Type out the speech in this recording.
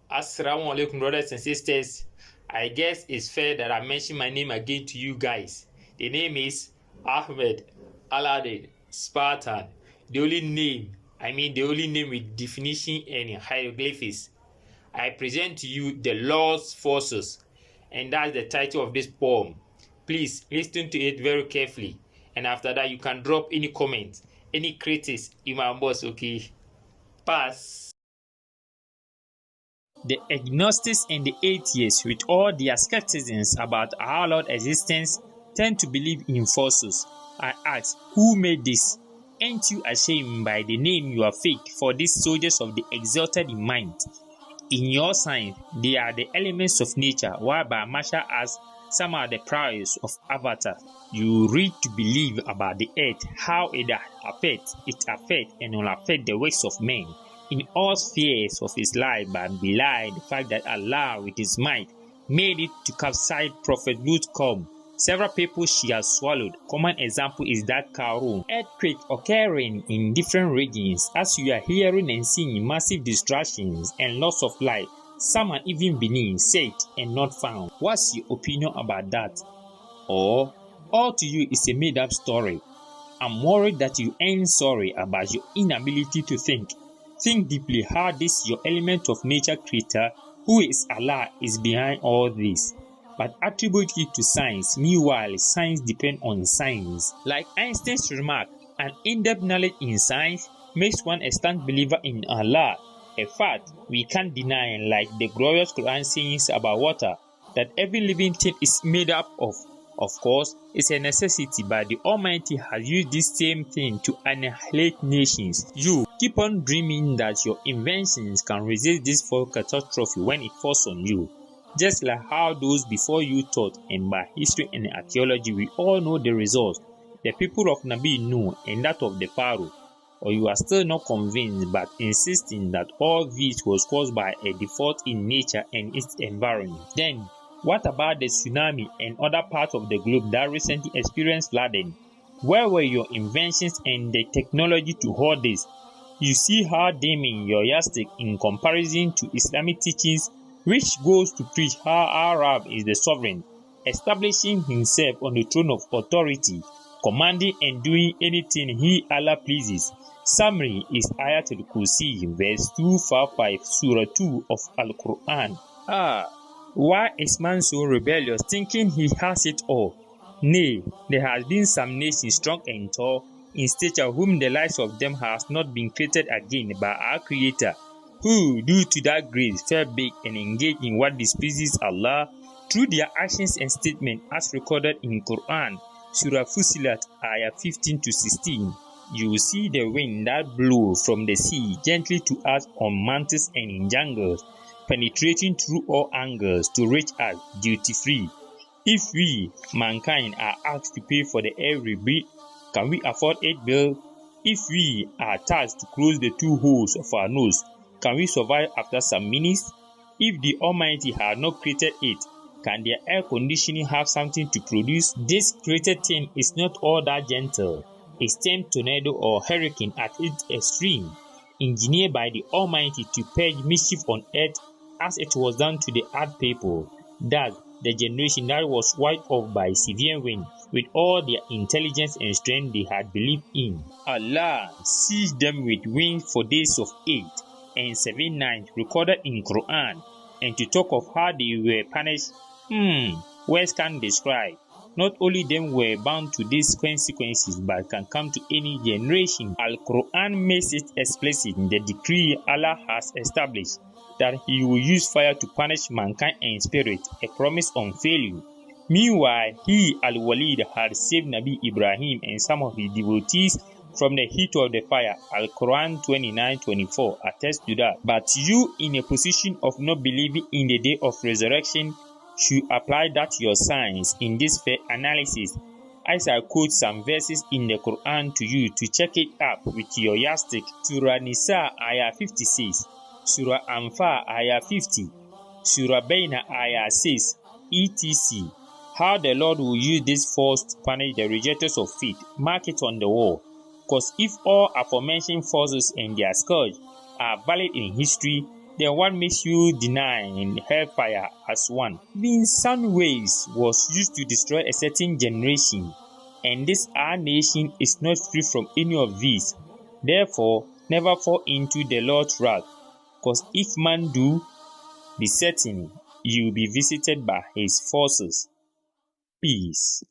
Assalamu alaikum, brothers and sisters. I guess it's fair that I mention my name again to you guys. The name is Ahmed Aladdin Spartan. The only name with definition and hieroglyphics. I present to you the Lord's forces, and that's the title of this poem. Please listen to it very carefully, and after that, you can drop any comment, any critics in my boss, okay? Pass. The agnostics and the atheists, with all their skepticisms about our Lord's existence, tend to believe in forces. I ask, who made this? Ain't you ashamed by the name you are fake for these soldiers of the exalted in mind? In your sign, they are the elements of nature, while by martial arts, some are the prowess of Avatar. You read to believe about the earth, how it affects, and will affect the works of men in all spheres of his life, but belie the fact that Allah with his might made it to capsize Prophet Lut. Several people she has swallowed. Common example is that Karun. Earthquake occurring in different regions as you are hearing and seeing massive destructions and loss of life. Some are even beneath, said and not found. What's your opinion about that? Or all to you is a made-up story? I'm worried that you ain't sorry about your inability to think. Think deeply how this your element of nature creator, who is Allah, is behind all this. But attribute it to science. Meanwhile, science depends on science. Like Einstein's remark, an in-depth knowledge in science makes one a stand believer in Allah. A fact we can't deny, like the glorious Quran says about water, that every living thing is made up of. Of course, it's a necessity, but the Almighty has used this same thing to annihilate nations. You keep on dreaming that your inventions can resist this full catastrophe when it falls on you. Just like how those before you thought, and by history and archaeology we all know the results. The people of Nabi Nuh and that of the Pharaoh. Or you are still not convinced but insisting that all this was caused by a default in nature and its environment. Then, what about the tsunami and other parts of the globe that recently experienced flooding? Where were your inventions and the technology to hold this? You see how damning your yardstick in comparison to Islamic teachings, which goes to preach how Arab is the sovereign, establishing himself on the throne of authority, commanding and doing anything he Allah pleases. Summary is Ayatul Kursi, verse 255, Surah 2 of Al-Quran. Why is man so rebellious, thinking he has it all? Nay, there has been some nations strong and tall in stature, whom the likes of them has not been created again by our Creator, who, due to that grace, fell big and engaged in what displeases Allah through their actions and statements, as recorded in Quran, Surah Fusilat, ayah 15 to 16. You will see the wind that blew from the sea gently to us on mountains and in jungles, penetrating through all angles to reach us duty-free. If we, mankind, are asked to pay for the air we breathe, can we afford it, bill? If we are tasked to close the two holes of our nose, can we survive after some minutes? If the Almighty had not created it, can their air conditioning have something to produce? This created thing is not all that gentle. A stem tornado or hurricane at its extreme, engineered by the Almighty to purge mischief on earth as it was done to the earth people. That the generation that was wiped off by severe wind with all their intelligence and strength they had believed in. Allah seized them with wind for days of 8 and 7 nights recorded in Quran, and to talk of how they were punished, words can't describe. Not only them were bound to these consequences but can come to any generation. Al-Quran makes it explicit in the decree Allah has established that he will use fire to punish mankind and spirit, a promise on failure. Meanwhile, he, Al-Walid, had saved Nabi Ibrahim and some of his devotees from the heat of the fire. Al-Quran 29:24 attests to that. But you, in a position of not believing in the day of resurrection, should apply that to your science in this fair analysis, as I quote some verses in the Quran to you to check it up with your yardstick. Surah Nisa, ayah 56, Surah Anfal, ayah 50, Surah Baina, ayah 6, etc. How the Lord will use this force to punish the rejectors of faith, mark it on the wall. Because if all aforementioned forces and their scourge are valid in history, then what makes you deny hellfire as one? Even sound waves was used to destroy a certain generation, and this our nation is not free from any of these. Therefore, never fall into the Lord's wrath, because if man do, be certain you will be visited by his forces. Peace.